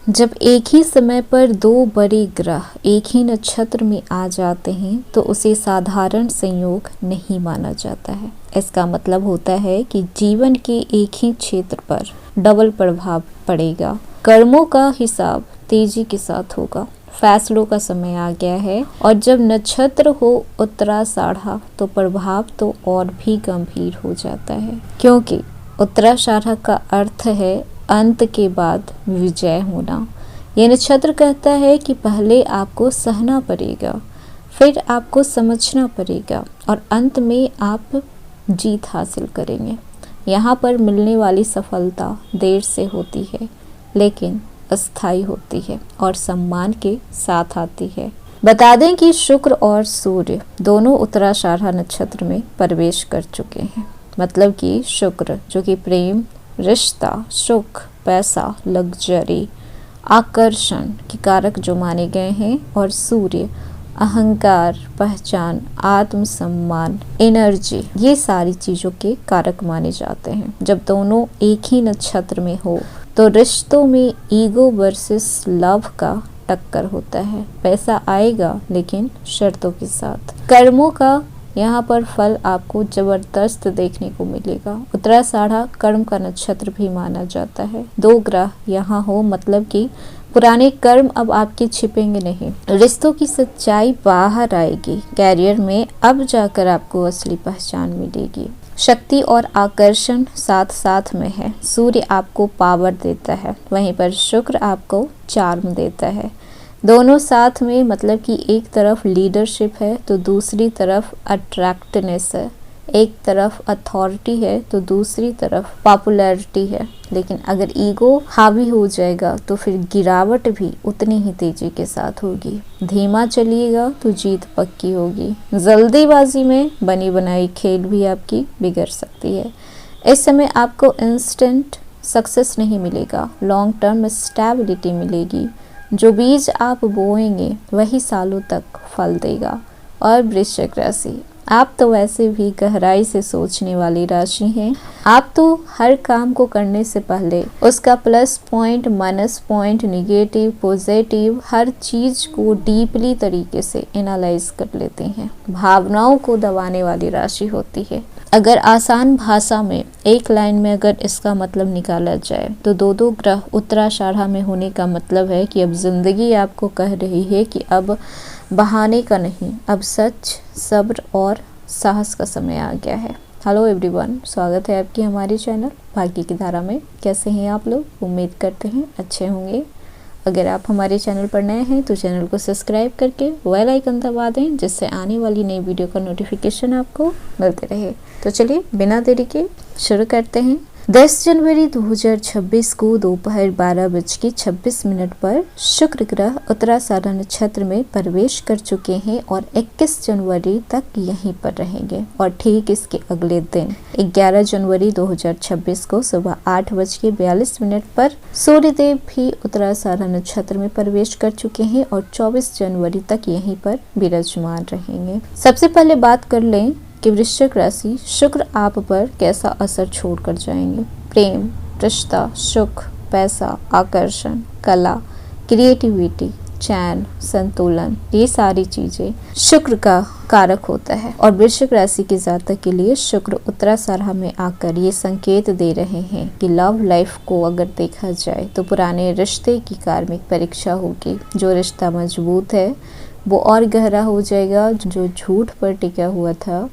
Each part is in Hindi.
जब एक ही समय पर दो बड़े ग्रह एक ही नक्षत्र में आ जाते हैं तो उसे साधारण संयोग नहीं माना जाता है। इसका मतलब होता है कि जीवन के एक ही क्षेत्र पर डबल प्रभाव पड़ेगा। कर्मों का हिसाब तेजी के साथ होगा। फैसलों का समय आ गया है और जब नक्षत्र हो उत्तराषाढ़ा तो प्रभाव तो और भी गंभीर हो जाता है, क्योंकि उत्तराषाढ़ा का अर्थ है अंत के बाद विजय होना। यह नक्षत्र कहता है कि पहले आपको सहना पड़ेगा, फिर आपको समझना पड़ेगा और अंत में आप जीत हासिल करेंगे। यहाँ पर मिलने वाली सफलता देर से होती है लेकिन अस्थायी होती है और सम्मान के साथ आती है। बता दें कि शुक्र और सूर्य दोनों उत्तराषाढ़ा नक्षत्र में प्रवेश कर चुके हैं। मतलब कि शुक्र जो कि प्रेम, रिश्ता, सुख, पैसा, लग्जरी, आकर्षण के कारक जो माने गए हैं, और सूर्य अहंकार, पहचान, आत्मसम्मान, एनर्जी, ये सारी चीज़ों के कारक माने जाते हैं। जब दोनों एक ही नक्षत्र में हो तो रिश्तों में ईगो वर्सेस लव का टक्कर होता है। पैसा आएगा लेकिन शर्तों के साथ। कर्मों का यहाँ पर फल आपको जबरदस्त देखने को मिलेगा। उत्तराषाढ़ा कर्म का नक्षत्र भी माना जाता है। दो ग्रह यहाँ हो मतलब कि पुराने कर्म अब आपके छिपेंगे नहीं। रिश्तों की सच्चाई बाहर आएगी। कैरियर में अब जाकर आपको असली पहचान मिलेगी। शक्ति और आकर्षण साथ साथ में है। सूर्य आपको पावर देता है, वहीं पर शुक्र आपको चार्म देता है। दोनों साथ में मतलब कि एक तरफ लीडरशिप है तो दूसरी तरफ अट्रैक्टनेस है। एक तरफ अथॉरिटी है तो दूसरी तरफ पॉपुलैरिटी है। लेकिन अगर ईगो हावी हो जाएगा तो फिर गिरावट भी उतनी ही तेजी के साथ होगी। धीमा चलिएगा तो जीत पक्की होगी। जल्दीबाजी में बनी बनाई खेल भी आपकी बिगड़ सकती है। इस समय आपको इंस्टेंट सक्सेस नहीं मिलेगा, लॉन्ग टर्म स्टेबिलिटी मिलेगी। जो बीज आप बोएंगे वही सालों तक फल देगा। और वृश्चिक राशि, आप तो वैसे भी गहराई से सोचने वाली राशि हैं। आप तो हर काम को करने से पहले उसका plus point, minus point, negative, positive, हर चीज को डीपली तरीके से एनालाइज कर लेते हैं। भावनाओं को दबाने वाली राशि होती है। अगर आसान भाषा में एक लाइन में अगर इसका मतलब निकाला जाए तो दो ग्रह उत्तराषाढ़ा में होने का मतलब है कि अब जिंदगी आपको कह रही है कि अब बहाने का नहीं, अब सच, सब्र और साहस का समय आ गया है। हेलो एवरीवन, स्वागत है आपकी हमारे चैनल भाग्य की धारा में। कैसे हैं आप लोग? उम्मीद करते हैं अच्छे होंगे। अगर आप हमारे चैनल पर नए हैं तो चैनल को सब्सक्राइब करके बेल आइकन दबा दें, जिससे आने वाली नई वीडियो का नोटिफिकेशन आपको मिलते रहे। तो चलिए बिना देरी के शुरू करते हैं। 10 जनवरी 2026 को दोपहर 12:26 पर शुक्र ग्रह उत्तराषाढ़ा नक्षत्र में प्रवेश कर चुके हैं और 21 जनवरी तक यहीं पर रहेंगे। और ठीक इसके अगले दिन 11 जनवरी 2026 को सुबह 8:42 पर सूर्यदेव भी उत्तराषाढ़ा नक्षत्र में प्रवेश कर चुके हैं और 24 जनवरी तक यहीं पर विराजमान रहेंगे। सबसे पहले बात कर लें कि वृश्चिक राशि, शुक्र आप पर कैसा असर छोड़कर जाएंगे। प्रेम, रिश्ता, सुख, पैसा, आकर्षण, कला, क्रिएटिविटी, चैन, संतुलन, ये सारी चीजें शुक्र का कारक होता है। और वृश्चिक राशि के जातक के लिए शुक्र उत्तराषाढ़ा में आकर ये संकेत दे रहे हैं कि लव लाइफ को अगर देखा जाए तो पुराने रिश्ते की कार्मिक परीक्षा होगी। जो रिश्ता मजबूत है वो और गहरा हो जाएगा। जो झूठ पर टिका हुआ था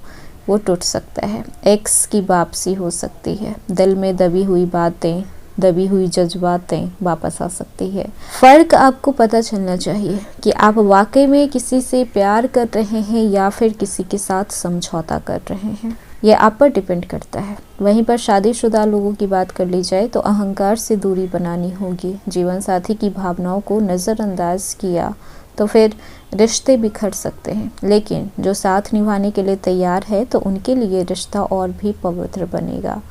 वो टूट सकता है। एक्स की वापसी हो सकती है। दिल में दबी हुई बातें, दबी हुई जज्बातें वापस आ सकती है। फर्क आपको पता चलना चाहिए कि आप वाकई में किसी से प्यार कर रहे हैं या फिर किसी के साथ समझौता कर रहे हैं। यह आप पर डिपेंड करता है। वहीं पर शादीशुदा लोगों की बात कर ली जाए तो अहंकार से दूरी बनानी होगी। जीवन साथी की भावनाओं को नज़रअंदाज किया तो फिर रिश्ते बिखर सकते हैं। लेकिन जो साथ निभाने के लिए तैयार है तो उनके लिए रिश्ता और भी पवित्र बनेगा।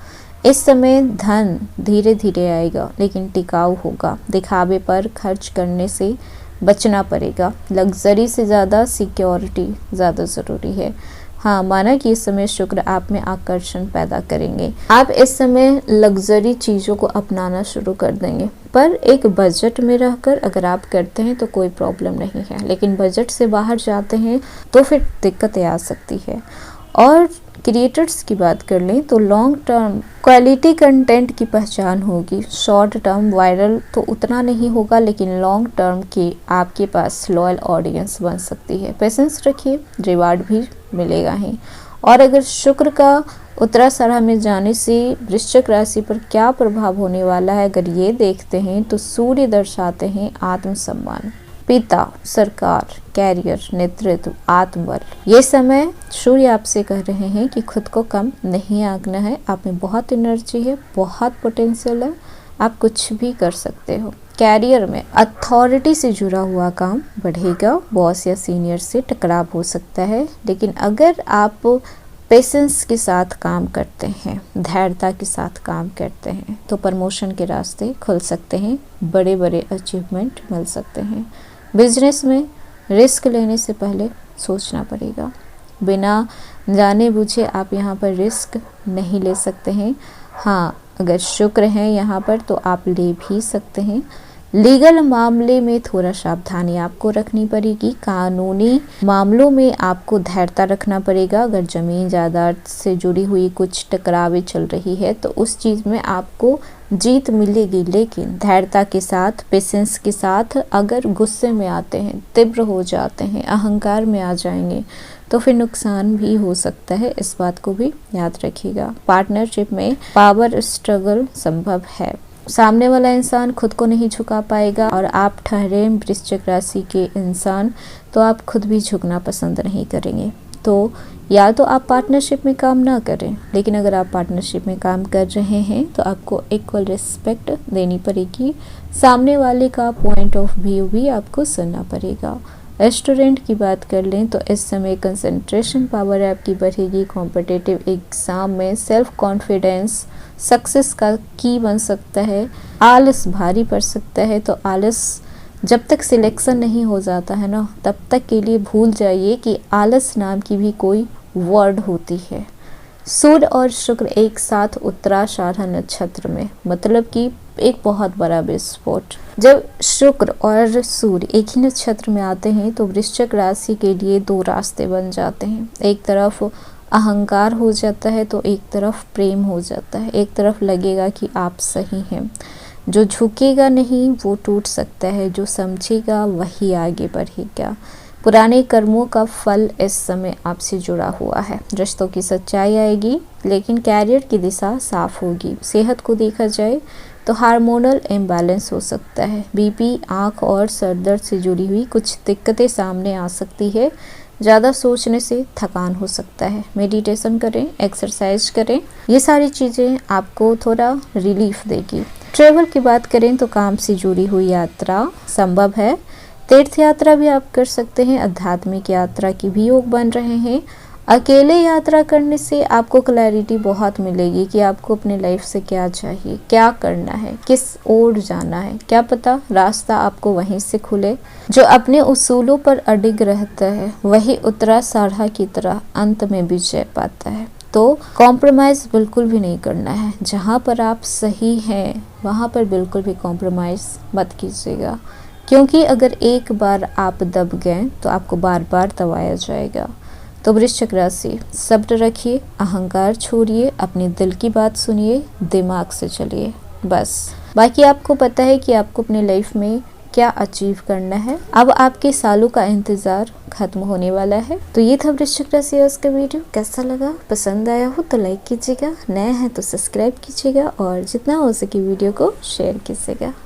इस समय धन धीरे धीरे आएगा लेकिन टिकाऊ होगा। दिखावे पर खर्च करने से बचना पड़ेगा। लग्जरी से ज़्यादा सिक्योरिटी ज़्यादा ज़रूरी है। हाँ, माना कि इस समय शुक्र आप में आकर्षण पैदा करेंगे। आप इस समय लग्जरी चीज़ों को अपनाना शुरू कर देंगे, पर एक बजट में रहकर अगर आप करते हैं तो कोई प्रॉब्लम नहीं है, लेकिन बजट से बाहर जाते हैं तो फिर दिक्कतें आ सकती है। और क्रिएटर्स की बात कर लें तो लॉन्ग टर्म क्वालिटी कंटेंट की पहचान होगी। शॉर्ट टर्म वायरल तो उतना नहीं होगा, लेकिन लॉन्ग टर्म की आपके पास लॉयल ऑडियंस बन सकती है। पेशेंस रखिए, रिवार्ड भी मिलेगा ही। और अगर शुक्र का उत्तराषाढ़ा में जाने से वृश्चिक राशि पर क्या प्रभाव होने वाला है, अगर ये देखते हैं तो सूर्य दर्शाते हैं आत्मसम्मान, पिता, सरकार, कैरियर, नेतृत्व, आत्मबल। ये समय सूर्य आपसे कह रहे हैं कि खुद को कम नहीं आंकना है। आप में बहुत एनर्जी है, बहुत पोटेंशियल है, आप कुछ भी कर सकते हो। कैरियर में अथॉरिटी से जुड़ा हुआ काम बढ़ेगा, बॉस या सीनियर से टकराव हो सकता है, लेकिन अगर आप पेशेंस के साथ काम करते हैं, धैर्यता के साथ काम करते हैं तो प्रमोशन के रास्ते खुल सकते हैं, बड़े बड़े अचीवमेंट मिल सकते हैं। बिजनेस में रिस्क लेने से पहले सोचना पड़ेगा, बिना जाने बूझे आप यहाँ पर रिस्क नहीं ले सकते हैं। हाँ, अगर शुक्र है यहाँ पर तो आप ले भी सकते हैं। लीगल मामले में थोड़ा सावधानी आपको रखनी पड़ेगी। कानूनी मामलों में आपको धैर्यता रखना पड़ेगा। अगर ज़मीन जायदाद से जुड़ी हुई कुछ टकरावें चल रही है तो उस चीज़ में आपको जीत मिलेगी, लेकिन धैर्यता के साथ, पेशेंस के साथ। अगर गुस्से में आते हैं, तीव्र हो जाते हैं, अहंकार में आ जाएंगे तो फिर नुकसान भी हो सकता है, इस बात को भी याद रखिएगा। पार्टनरशिप में पावर स्ट्रगल संभव है। सामने वाला इंसान खुद को नहीं झुका पाएगा और आप ठहरे वृश्चिक राशि के इंसान तो आप खुद भी झुकना पसंद नहीं करेंगे। तो या तो आप पार्टनरशिप में काम ना करें, लेकिन अगर आप पार्टनरशिप में काम कर रहे हैं तो आपको इक्वल रिस्पेक्ट देनी पड़ेगी। सामने वाले का पॉइंट ऑफ व्यू भी आपको सुनना पड़ेगा। स्टूडेंट की बात कर लें तो इस समय कंसंट्रेशन पावर आपकी बढ़ेगी। कॉम्पिटिटिव एग्ज़ाम में सेल्फ कॉन्फिडेंस सक्सेस का की बन सकता है। आलस भारी पड़ सकता है, तो आलस जब तक सिलेक्शन नहीं हो जाता है ना, तब तक के लिए भूल जाइए कि आलस नाम की भी कोई वर्ड होती है। सूर्य और शुक्र एक साथ उत्तराषाढ़ा नक्षत्र में, मतलब कि एक बहुत बड़ा विस्फोट। जब शुक्र और सूर्य एक ही नक्षत्र में आते हैं तो वृश्चिक राशि के लिए दो रास्ते बन जाते हैं। एक तरफ अहंकार हो जाता है तो एक तरफ प्रेम हो जाता है। एक तरफ लगेगा कि आप सही हैं, जो झुकेगा नहीं वो टूट सकता है, जो समझेगा वही आगे बढ़ेगा। पुराने कर्मों का फल इस समय आपसे जुड़ा हुआ है। रिश्तों की सच्चाई आएगी, लेकिन कैरियर की दिशा साफ होगी। सेहत को देखा जाए तो हार्मोनल इम्बैलेंस हो सकता है। बीपी, आँख और सर दर्द से जुड़ी हुई कुछ दिक्कतें सामने आ सकती है। ज़्यादा सोचने से थकान हो सकता है। मेडिटेशन करें, एक्सरसाइज करें, ये सारी चीज़ें आपको थोड़ा रिलीफ देगी। ट्रैवल की बात करें तो काम से जुड़ी हुई यात्रा संभव है। तीर्थ यात्रा भी आप कर सकते हैं। आध्यात्मिक यात्रा की भी योग बन रहे हैं। अकेले यात्रा करने से आपको क्लैरिटी बहुत मिलेगी कि आपको अपने लाइफ से क्या चाहिए, क्या करना है, किस ओर जाना है। क्या पता रास्ता आपको वहीं से खुले। जो अपने उसूलों पर अडिग रहता है वही उत्तराषाढ़ा की तरह अंत में विजय पाता है। तो कॉम्प्रोमाइज़ बिल्कुल भी नहीं करना है। जहाँ पर आप सही हैं वहाँ पर बिल्कुल भी कॉम्प्रोमाइज़ मत कीजिएगा, क्योंकि अगर एक बार आप दब गए तो आपको बार बार दबाया जाएगा। तो वृश्चिक राशि, सब्र रखिए, अहंकार छोड़िए, अपने दिल की बात सुनिए, दिमाग से चलिए, बस। बाकी आपको पता है कि आपको अपने लाइफ में क्या अचीव करना है। अब आपके सालों का इंतज़ार खत्म होने वाला है। तो ये था वृश्चिक राशि का वीडियो। कैसा लगा? पसंद आया हो तो लाइक कीजिएगा, नए हैं तो सब्सक्राइब कीजिएगा और जितना हो सके वीडियो को शेयर कीजिएगा।